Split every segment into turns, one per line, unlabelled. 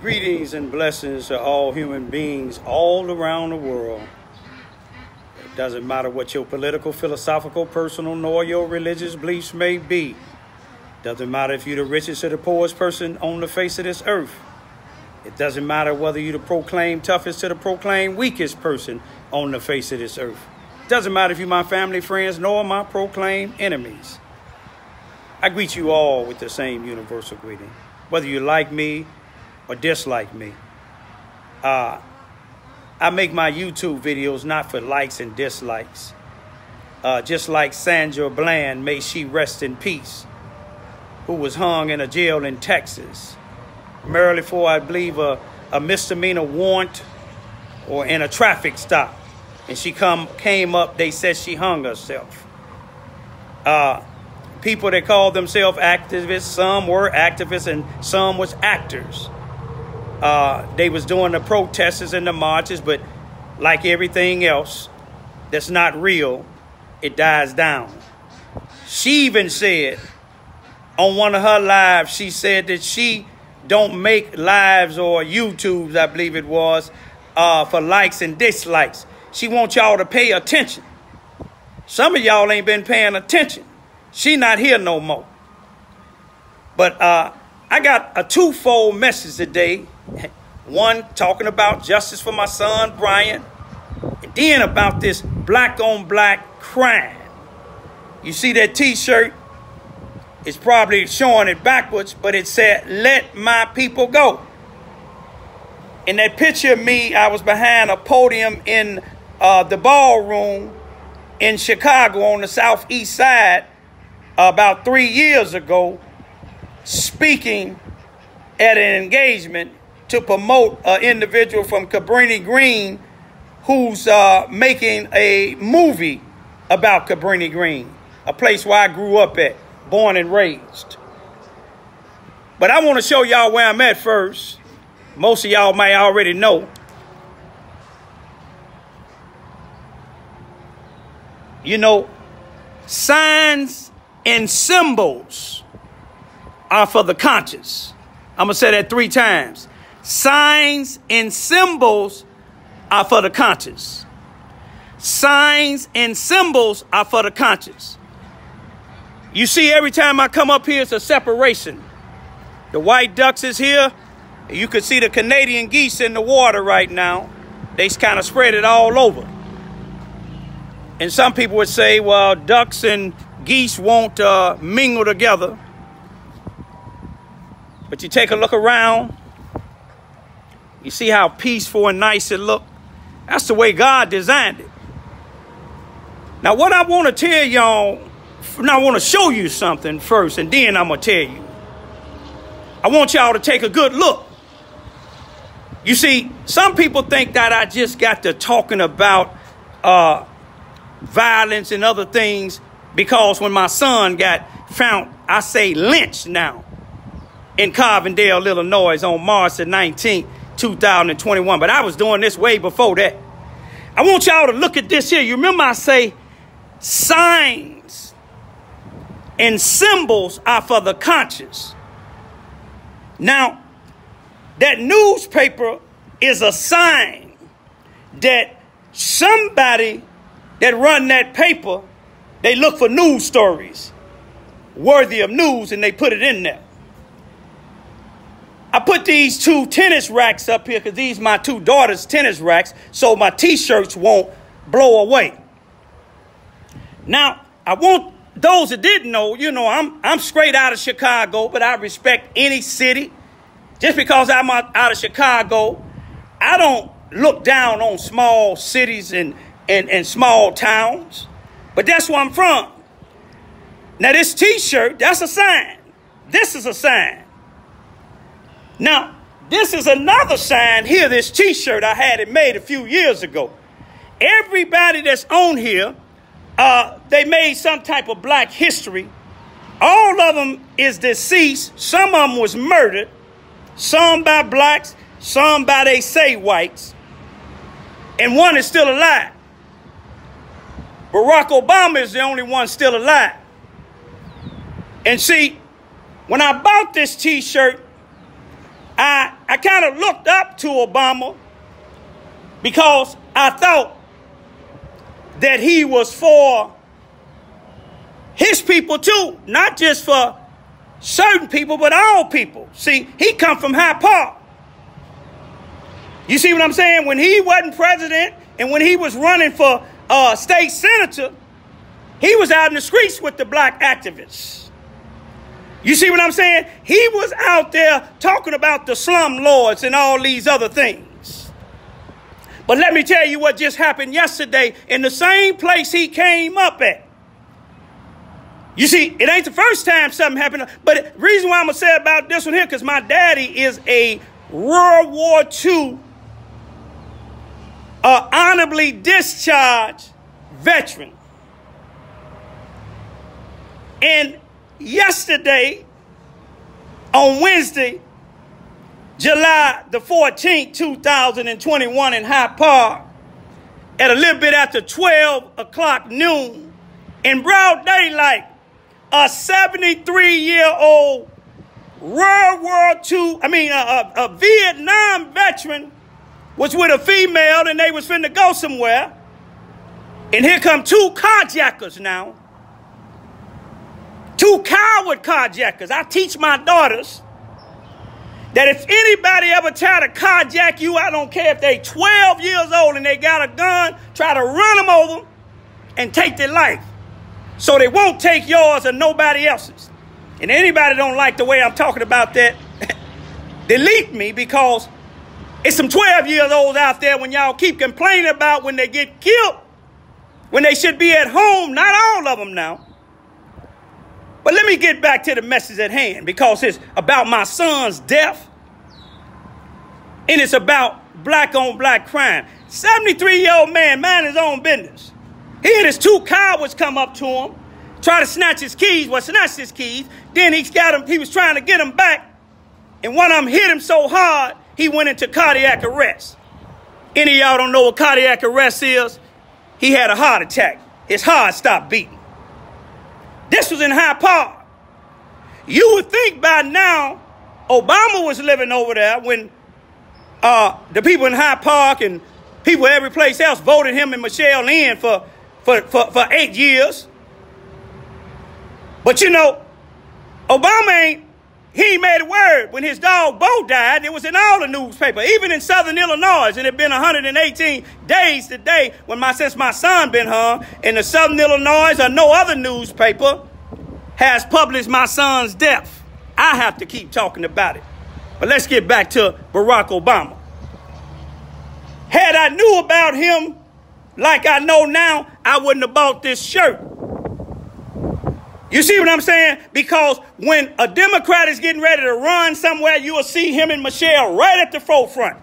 Greetings and blessings to all human beings all around the world. It doesn't matter what your political, philosophical, personal, nor your religious beliefs may be. Doesn't matter if you're the richest or the poorest person on the face of this earth. It doesn't matter whether you're the proclaimed toughest or the proclaimed weakest person on the face of this earth. It doesn't matter if you're my family, friends, nor my proclaimed enemies. I greet you all with the same universal greeting, whether you like me or dislike me. I make my YouTube videos not for likes and dislikes. Just like Sandra Bland, may she rest in peace, who was hung in a jail in Texas, merely for, I believe, a misdemeanor warrant or in a traffic stop. And she came up, they said she hung herself. People that call themselves activists, some were activists and some was actors. They was doing the protests and the marches, but like everything else that's not real, it dies down. She even said on one of her lives, she said that she don't make lives or YouTubes, I believe it was, for likes and dislikes. She wants y'all to pay attention. Some of y'all ain't been paying attention. She not here no more. But I got a twofold message today. One, talking about justice for my son, Brian. And then about this black on black crime. You see that T-shirt? It's probably showing it backwards, but it said, "Let my people go." In that picture of me, I was behind a podium in the ballroom in Chicago on the southeast side about 3 years ago, speaking at an engagement to promote an individual from Cabrini Green who's making a movie about Cabrini Green, a place where I grew up at, born and raised. But I want to show y'all where I'm at first. Most of y'all might already know. You know, signs and symbols are for the conscious. I'm going to say that 3 times. Signs and symbols are for the conscious. Signs and symbols are for the conscious. You see, every time I come up here, it's a separation. The white ducks is here. You can see the Canadian geese in the water right now. They kind of spread it all over. And some people would say, well, ducks and geese won't mingle together. But you take a look around. You see how peaceful and nice it look. That's the way God designed it. Now, what I want to tell y'all, now I want to show you something first, and then I'm going to tell you. I want y'all to take a good look. You see, some people think that I just got to talking about violence and other things because when my son got found, I say lynched now, in Carbondale, Illinois on March the 19th, 2021. But I was doing this way before that. I want y'all to look at this here. You remember I say signs and symbols are for the conscious. Now, that newspaper is a sign that somebody that run that paper, they look for news stories worthy of news and they put it in there. I put these 2 tennis racks up here because these are my 2 daughters' tennis racks, so my T-shirts won't blow away. Now, I want those that didn't know, you know, I'm straight out of Chicago, but I respect any city. Just because I'm out of Chicago, I don't look down on small cities and small towns. But that's where I'm from. Now, this T-shirt, that's a sign. This is a sign. Now, this is another sign here, this T-shirt. I had it made a few years ago. Everybody that's on here, they made some type of black history. All of them is deceased. Some of them was murdered. Some by blacks, some by they say whites. And one is still alive. Barack Obama is the only one still alive. And see, when I bought this T-shirt, I kind of looked up to Obama because I thought that he was for his people too, not just for certain people, but all people. See, he come from Hyde Park. You see what I'm saying? When he wasn't president and when he was running for state senator, he was out in the streets with the black activists. You see what I'm saying? He was out there talking about the slum lords and all these other things. But let me tell you what just happened yesterday in the same place he came up at. You see, it ain't the first time something happened. But the reason why I'm going to say about this one here, because my daddy is a World War II honorably discharged veteran. And yesterday, on Wednesday, July the 14th, 2021 in Hyde Park, at a little bit after 12 o'clock noon, in broad daylight, a 73-year-old a Vietnam veteran was with a female and they was finna go somewhere. And here come two carjackers now. Two coward carjackers. I teach my daughters that if anybody ever try to carjack you, I don't care if they 12 years old and they got a gun, try to run them over and take their life. So they won't take yours or nobody else's. And anybody don't like the way I'm talking about that, delete me, because it's some 12-year-olds out there when y'all keep complaining about when they get killed, when they should be at home. Not all of them now. But let me get back to the message at hand, because it's about my son's death and it's about black on black crime. 73-year-old man, mind his own business. He had his two cowards come up to him, try to snatch his keys. Well, snatched his keys. Then he was trying to get them back. And one of them hit him so hard, he went into cardiac arrest. Any of y'all don't know what cardiac arrest is? He had a heart attack. His heart stopped beating. This was in Hyde Park. You would think by now Obama was living over there when the people in Hyde Park and people every place else voted him and Michelle in for 8 years. But you know, Obama he ain't made a word. When his dog Bo died, it was in all the newspapers, even in Southern Illinois. And it had been 118 days today since my son been hung. And the Southern Illinois or no other newspaper has published my son's death. I have to keep talking about it. But let's get back to Barack Obama. Had I knew about him like I know now, I wouldn't have bought this shirt. You see what I'm saying? Because when a Democrat is getting ready to run somewhere, you will see him and Michelle right at the forefront.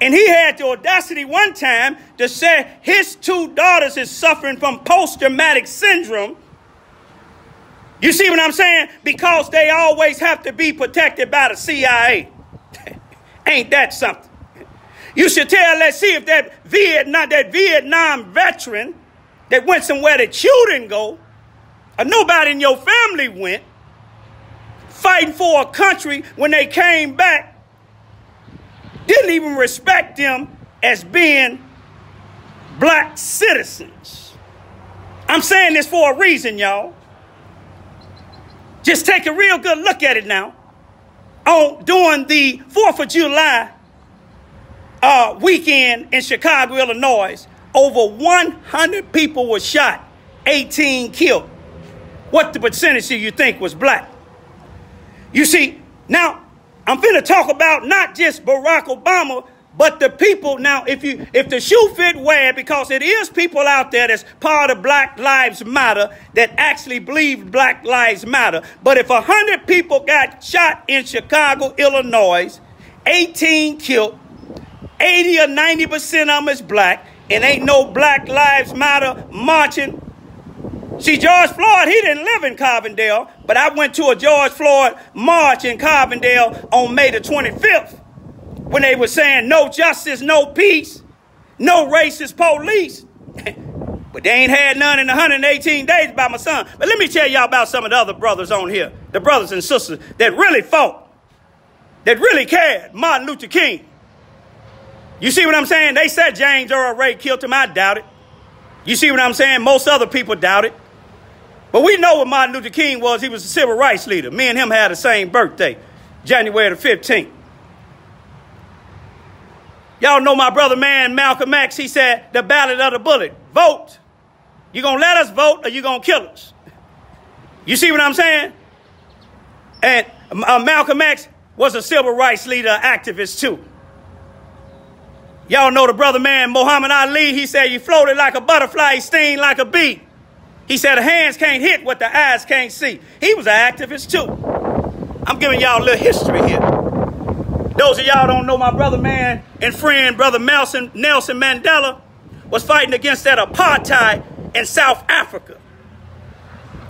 And he had the audacity one time to say his two daughters is suffering from post-traumatic syndrome. You see what I'm saying? Because they always have to be protected by the CIA. Ain't that something? You should let's see if that Vietnam veteran that went somewhere that you didn't go, or nobody in your family went, fighting for a country when they came back, didn't even respect them as being black citizens. I'm saying this for a reason, y'all. Just take a real good look at it now. During the 4th of July weekend in Chicago, Illinois, over 100 people were shot, 18 killed. What the percentage do you think was black? You see, now I'm finna talk about not just Barack Obama, but the people. Now, if the shoe fit, wear it, because it is people out there that's part of Black Lives Matter that actually believe Black Lives Matter. But if 100 people got shot in Chicago, Illinois, 18 killed, 80 or 90% of them is black, and ain't no Black Lives Matter marching. See, George Floyd, he didn't live in Carbondale, but I went to a George Floyd march in Carbondale on May the 25th when they were saying no justice, no peace, no racist police. But they ain't had none in 118 days about my son. But let me tell y'all about some of the other brothers on here, the brothers and sisters that really fought. that really cared, Martin Luther King. You see what I'm saying? They said James Earl Ray killed him. I doubt it. You see what I'm saying? Most other people doubt it. But we know what Martin Luther King was. He was a civil rights leader. Me and him had the same birthday, January the 15th. Y'all know my brother, man, Malcolm X. He said, the ballot of the bullet. Vote. You going to let us vote or you going to kill us? You see what I'm saying? And Malcolm X was a civil rights leader, activist too. Y'all know the brother, man, Muhammad Ali. He said, you floated like a butterfly, you sting like a bee. He said, the hands can't hit what the eyes can't see. He was an activist too. I'm giving y'all a little history here. Those of y'all don't know my brother, man, and friend, brother Nelson Mandela was fighting against that apartheid in South Africa.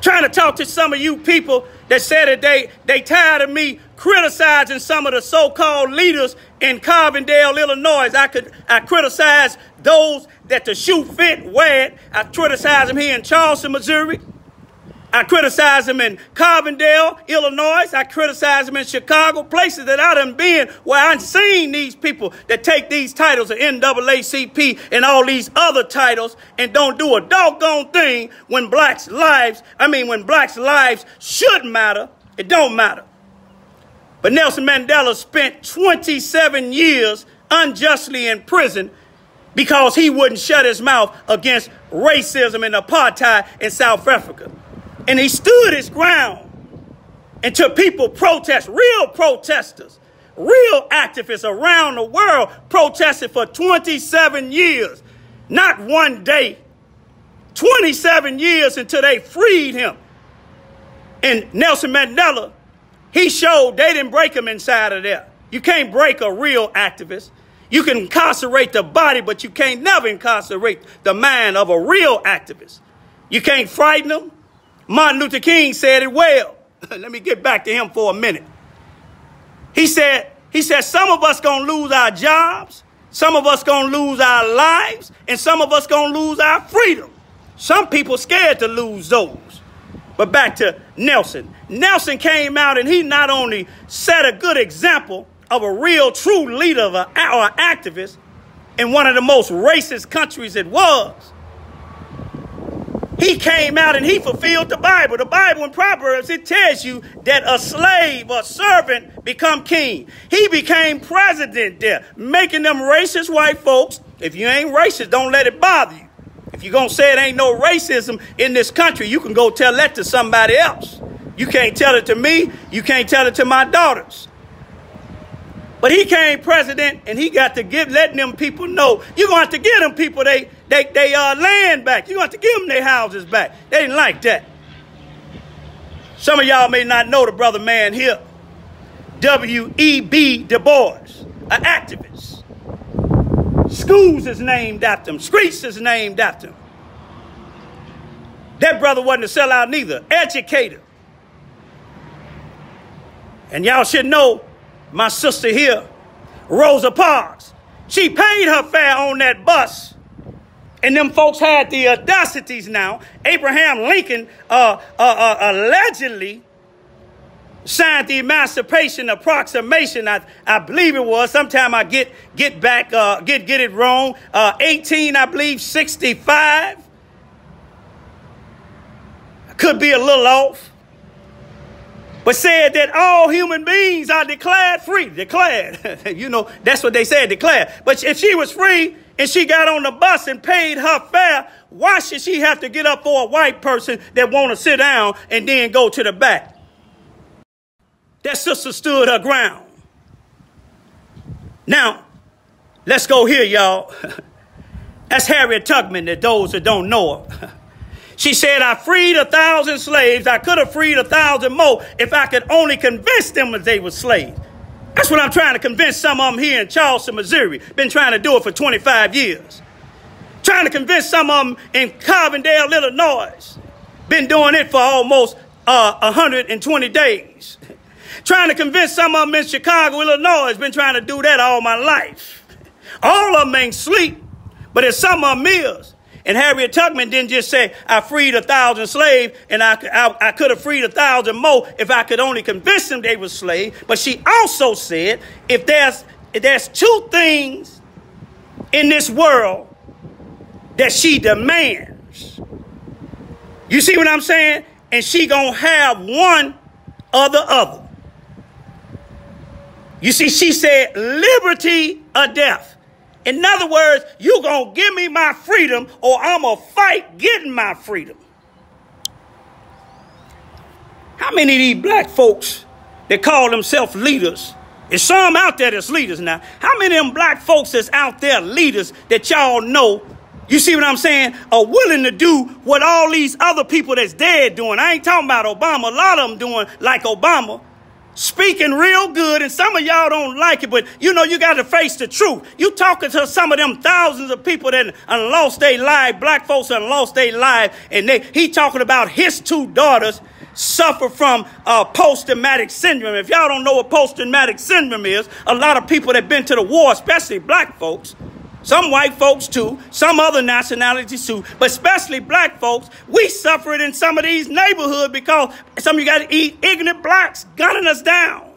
Trying to talk to some of you people that said that they tired of me criticizing some of the so-called leaders in Carbondale, Illinois. I criticize those that the shoe fit, wear it. I criticize them here in Charleston, Missouri. I criticize them in Carbondale, Illinois. I criticize them in Chicago, places that I done been where I've seen these people that take these titles of NAACP and all these other titles and don't do a doggone thing when blacks' lives should matter. It don't matter. But Nelson Mandela spent 27 years unjustly in prison because he wouldn't shut his mouth against racism and apartheid in South Africa. And he stood his ground until people protest, real protesters, real activists around the world protested for 27 years. Not one day. 27 years until they freed him. And Nelson Mandela, he showed they didn't break him inside of there. You can't break a real activist. You can incarcerate the body, but you can't never incarcerate the mind of a real activist. You can't frighten them. Martin Luther King said it well. Let me get back to him for a minute. He said, some of us going to lose our jobs. Some of us going to lose our lives. And some of us going to lose our freedom. Some people scared to lose those. But back to Nelson. Nelson came out and he not only set a good example of a real true leader or activist in one of the most racist countries it was. He came out and he fulfilled the Bible. The Bible in Proverbs, it tells you that a slave or servant become king. He became president there, making them racist white folks. If you ain't racist, don't let it bother you. If you're going to say it ain't no racism in this country, you can go tell that to somebody else. You can't tell it to me. You can't tell it to my daughters. But he came president and he got to letting them people know, you're going to have to give them people they land back. You're going to have to give them their houses back. They didn't like that. Some of y'all may not know the brother man here, W.E.B. Du Bois, an activist. Schools is named after him. Streets is named after him. That brother wasn't a sellout neither. Educator. And y'all should know my sister here, Rosa Parks. She paid her fare on that bus. And them folks had the audacities now. Abraham Lincoln allegedly signed the Emancipation Proclamation. I believe it was. Sometime I get it wrong. 1865. Could be a little off. But said that all human beings are declared free. Declared. You know, that's what they said, declared. But if she was free and she got on the bus and paid her fare, why should she have to get up for a white person that want to sit down and then go to the back? That sister stood her ground. Now, let's go here, y'all. That's Harriet Tubman, that those that don't know her. She said, I freed 1,000 slaves. I could have freed 1,000 more if I could only convince them that they were slaves. That's what I'm trying to convince some of them here in Charleston, Missouri. Been trying to do it for 25 years. Trying to convince some of them in Carbondale, Illinois. Been doing it for almost 120 days. Trying to convince some of them in Chicago, Illinois. Been trying to do that all my life. All of them ain't sleep, but it's some of them is. And Harriet Tubman didn't just say, I freed 1,000 slaves, and I could have freed 1,000 more if I could only convince them they were slaves. But she also said, if there's two things in this world that she demands, you see what I'm saying? And she gonna have one or the other. You see, she said, liberty or death. In other words, you gonna give me my freedom or I'm gonna fight getting my freedom. How many of these black folks that call themselves leaders, there's some out there that's leaders now, how many of them black folks that's out there leaders that y'all know, you see what I'm saying, are willing to do what all these other people that's dead doing? I ain't talking about Obama. A lot of them doing like Obama, speaking real good, and some of y'all don't like it, but you know you got to face the truth. You talking to some of them thousands of people that lost their life, black folks that lost their life, and he talking about his two daughters suffer from post-traumatic syndrome. If y'all don't know what post-traumatic syndrome is, a lot of people that been to the war, especially black folks, some white folks too, some other nationalities too, but especially black folks, we suffer it in some of these neighborhoods because some of you got to eat ignorant blacks gunning us down.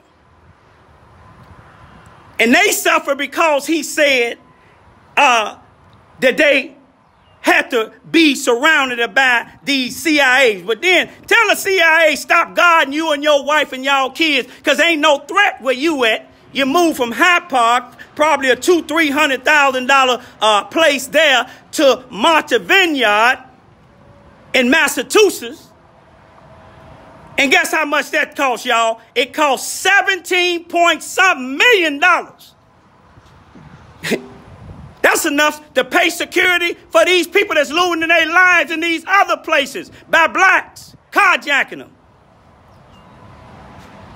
And they suffer because he said that they had to be surrounded by these CIAs. But then tell the CIA, stop guarding you and your wife and y'all kids, because ain't no threat where you at. You move from Hyde Park, probably a $200,000-300,000 place there, to Martha Vineyard in Massachusetts. And guess how much that cost, y'all? It cost $17-point-something million. That's enough to pay security for these people that's losing their lives in these other places by blacks, carjacking them.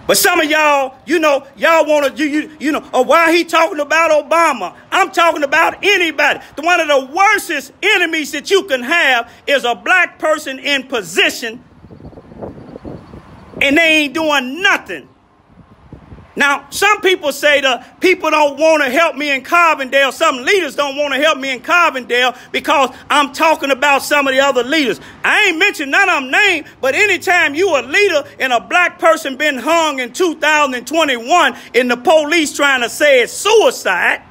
But some of y'all, you know, y'all want to, you know, why he talking about Obama? I'm talking about anybody. One of the worstest enemies that you can have is a black person in position and they ain't doing nothing. Now, some people say that people don't want to help me in Carbondale. Some leaders don't want to help me in Carbondale because I'm talking about some of the other leaders. I ain't mentioned none of them names, but anytime you a leader and a black person been hung in 2021 and the police trying to say it's suicide,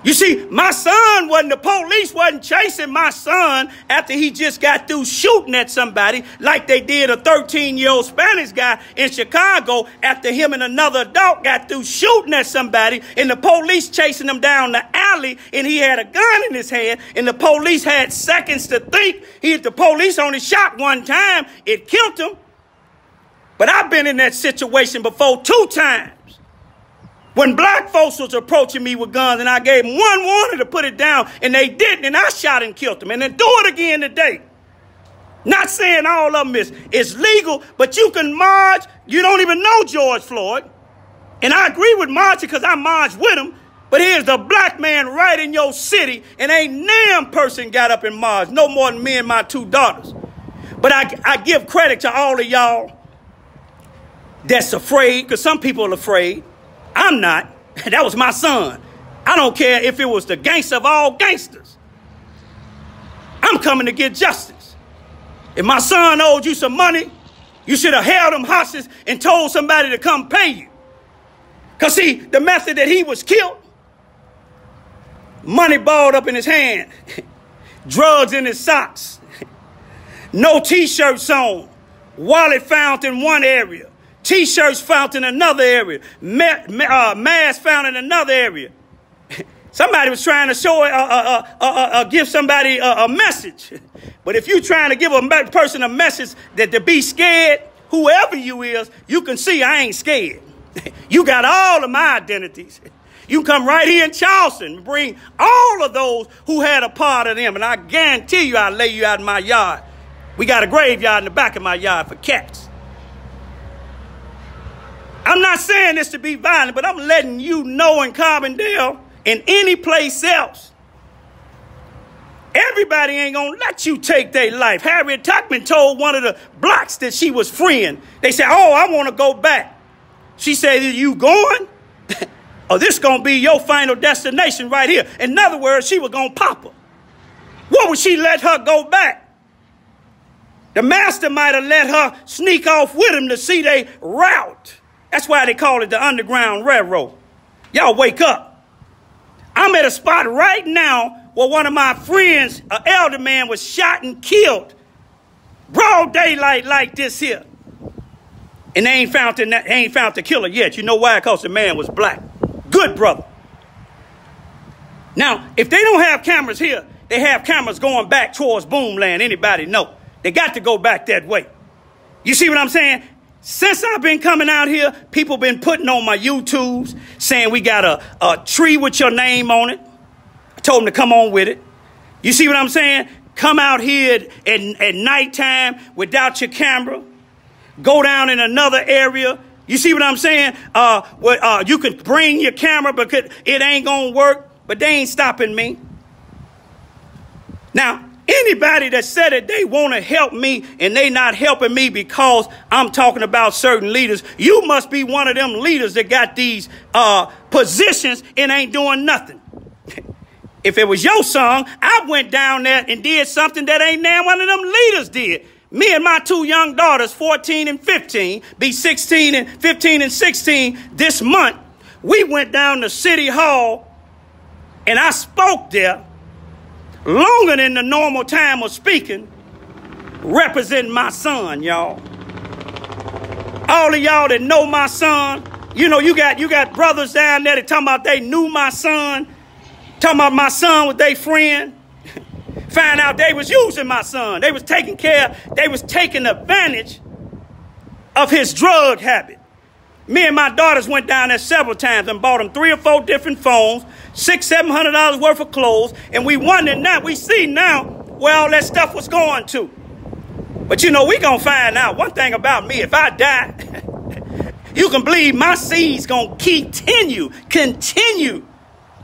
you see, my son the police wasn't chasing my son after he just got through shooting at somebody like they did a 13-year-old Spanish guy in Chicago after him and another adult got through shooting at somebody and the police chasing him down the alley and he had a gun in his hand and the police had seconds to think. The police only shot one time. It killed him. But I've been in that situation before 2 times. When black folks was approaching me with guns and I gave them one warning to put it down and they didn't, and I shot and killed them, and then do it again today. Not saying all of them is legal, but you can march. You don't even know George Floyd. And I agree with marching because I marched with him. But here's the black man right in your city and ain't damn person got up and marched, no more than me and my 2 daughters. But I give credit to all of y'all that's afraid, because some people are afraid. I'm not. That was my son. I don't care if it was the gangster of all gangsters. I'm coming to get justice. If my son owed you some money, you should have held him hostage and told somebody to come pay you. Because see, the method that he was killed, money balled up in his hand, drugs in his socks, no T-shirts on, wallet found in one area, T-shirts found in another area, mask found in another area. Somebody was trying to show, give somebody a message. But if you're trying to give a person a message that to be scared, whoever you is, you can see I ain't scared. You got all of my identities. You can come right here in Charleston and bring all of those who had a part of them. And I guarantee you I'll lay you out in my yard. We got a graveyard in the back of my yard for cats. I'm not saying this to be violent, but I'm letting you know in Carbondale and any place else, everybody ain't going to let you take their life. Harriet Tubman told one of the blacks that she was freeing. They said, oh, I want to go back. She said, are you going? Or this going to be your final destination right here. In other words, she was going to pop her. What would she let her go back? The master might have let her sneak off with him to see they route. That's why they call it the Underground Railroad. Y'all wake up. I'm at a spot right now where one of my friends, an elder man, was shot and killed. Broad daylight like this here. And they ain't found the killer yet. You know why? Because the man was black. Good brother. Now, if they don't have cameras here, they have cameras going back towards Boomland. Anybody know? They got to go back that way. You see what I'm saying? Since I've been coming out here, people been putting on my YouTubes saying we got a tree with your name on it. I told them to come on with it. You see what I'm saying? Come out here at nighttime without your camera. Go down in another area. You see what I'm saying? You could bring your camera because it ain't going to work, but they ain't stopping me. Now, anybody that said that they want to help me and they not helping me because I'm talking about certain leaders, you must be one of them leaders that got these positions and ain't doing nothing. If it was your son, I went down there and did something that ain't now one of them leaders did. Me and my two young daughters, 14 and 15, be 15 and 16 this month, we went down to City Hall and I spoke there longer than the normal time of speaking, representing my son, y'all. All of y'all that know my son, you know, you got brothers down there that talking about they knew my son, talking about my son was their friend. Find out they was using my son. They was taking advantage of his drug habit. Me and my daughters went down there several times and bought him 3 or 4 different phones, $600-700 worth of clothes, and we wonder now, we see now where all that stuff was going to. But you know, we gonna find out one thing about me. If I die, you can believe my seed's gonna continue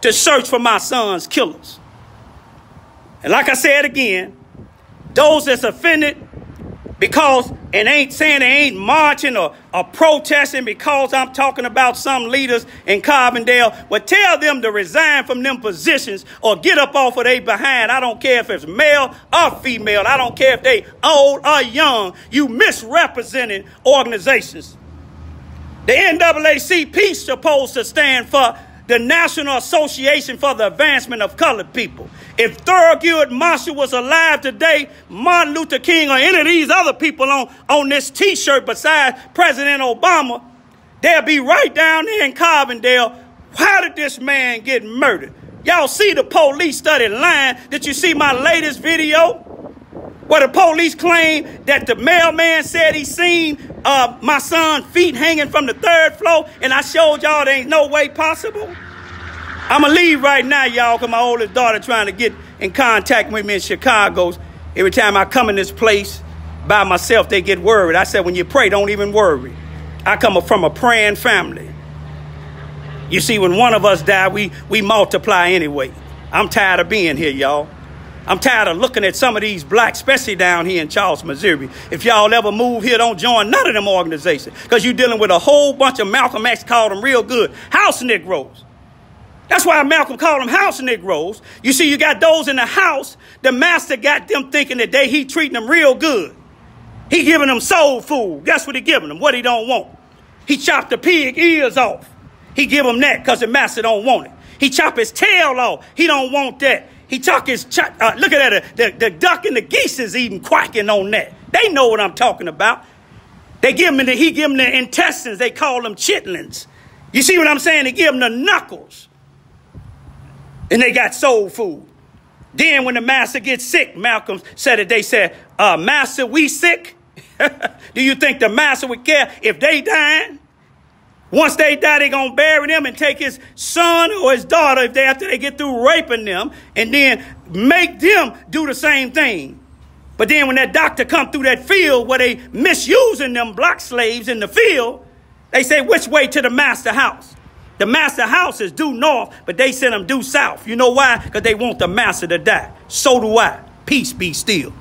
to search for my son's killers. And like I said again, those that's offended because and ain't saying they ain't marching or protesting because I'm talking about some leaders in Carbondale, well, tell them to resign from them positions or get up off of their behind. I don't care if it's male or female. I don't care if they old or young. You misrepresenting organizations. The NAACP is supposed to stand for the National Association for the Advancement of Colored People. If Thurgood Marshall was alive today, Martin Luther King or any of these other people on this T-shirt besides President Obama, they'll be right down there in Carbondale. How did this man get murdered? Y'all see the police started lying. Did you see my latest video? Where the police claim that the mailman said he seen my son's feet hanging from the 3rd floor, and I showed y'all there ain't no way possible. I'm going to leave right now, y'all, because my oldest daughter trying to get in contact with me in Chicago. Every time I come in this place by myself, they get worried. I said, when you pray, don't even worry. I come from a praying family. You see, when one of us die, we multiply anyway. I'm tired of being here, y'all. I'm tired of looking at some of these blacks, especially down here in Charleston, Missouri. If y'all ever move here, don't join none of them organizations because you're dealing with a whole bunch of Malcolm X called them real good house Negroes. That's why Malcolm called them house Negroes. You see, you got those in the house. The master got them thinking that he treating them real good. He giving them soul food. That's what he giving them, what he don't want. He chopped the pig ears off. He give them that because the master don't want it. He chop his tail off. He don't want that. He look at that, the duck and the geese is even quacking on that. They know what I'm talking about. He give them the intestines. They call them chitlins. You see what I'm saying? They give them the knuckles. And they got soul food. Then when the master gets sick, Malcolm said it. They said, master, we sick? Do you think the master would care if they dying? Once they die, they're going to bury them and take his son or his daughter after they get through raping them and then make them do the same thing. But then when that doctor come through that field where they misusing them black slaves in the field, they say, which way to the master house? The master house is due north, but they send them due south. You know why? Because they want the master to die. So do I. Peace be still.